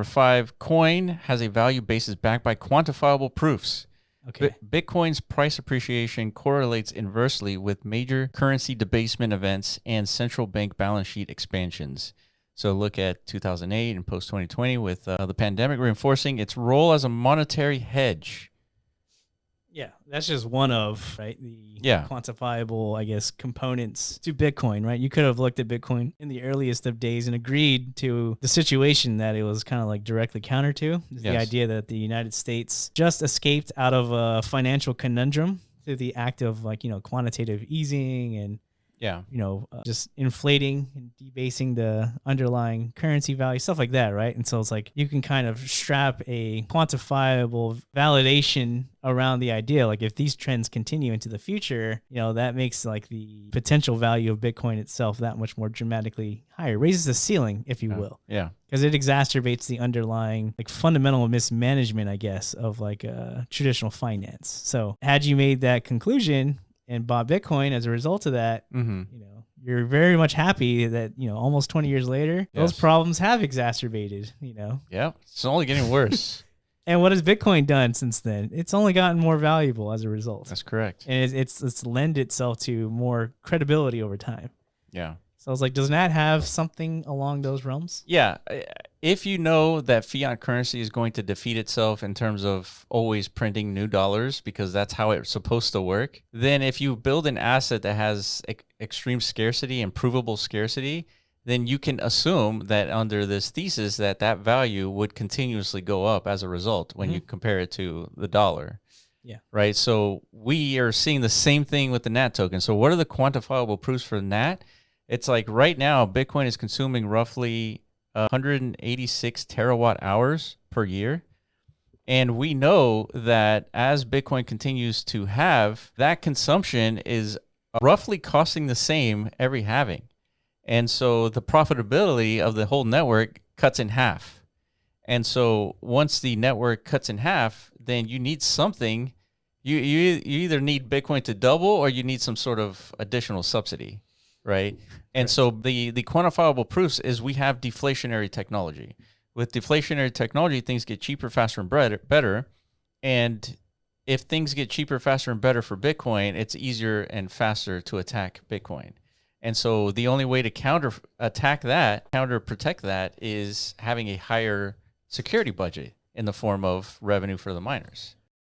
Number 5, coin has a value basis backed by quantifiable proofs. Okay. Bitcoin's price appreciation correlates inversely with major currency debasement events and central bank balance sheet expansions. So look at 2008 and post-2020 with the pandemic reinforcing its role as a monetary hedge. Yeah, that's just one of, right, the quantifiable, I guess, components to Bitcoin, right? You could have looked at Bitcoin in the earliest of days and agreed to the situation that it was kind of like directly counter to. The idea that the United States just escaped out of a financial conundrum through the act of quantitative easing and just inflating and debasing the underlying currency value, stuff like that, right? And so it's like you can kind of strap a quantifiable validation around the idea. Like if these trends continue into the future, that makes like the potential value of Bitcoin itself that much more dramatically higher, raises the ceiling, if you will. Yeah. Because it exacerbates the underlying like fundamental mismanagement, I guess, of like traditional finance. So had you made that conclusion and bought Bitcoin as a result of that, you're very much happy that, almost 20 years later, those problems have exacerbated, Yeah, it's only getting worse. And what has Bitcoin done since then? It's only gotten more valuable as a result. That's correct. And it's lend itself to more credibility over time. Yeah. So I was like, does Nat have something along those realms? Yeah. If you know that fiat currency is going to defeat itself in terms of always printing new dollars, because that's how it's supposed to work, then if you build an asset that has extreme scarcity and provable scarcity, then you can assume that under this thesis that value would continuously go up as a result when you compare it to the dollar. Yeah. Right. So we are seeing the same thing with the NAT token. So what are the quantifiable proofs for NAT? It's like right now, Bitcoin is consuming roughly 186 terawatt hours per year. And we know that as Bitcoin continues to halve, that consumption is roughly costing the same every halving. And so the profitability of the whole network cuts in half. And so once the network cuts in half, then you need something. You either need Bitcoin to double or you need some sort of additional subsidy. Right. And so the quantifiable proofs is we have deflationary technology. With deflationary technology, things get cheaper, faster, and better. And if things get cheaper, faster, and better for Bitcoin, it's easier and faster to attack Bitcoin. And so the only way to counter protect that is having a higher security budget in the form of revenue for the miners.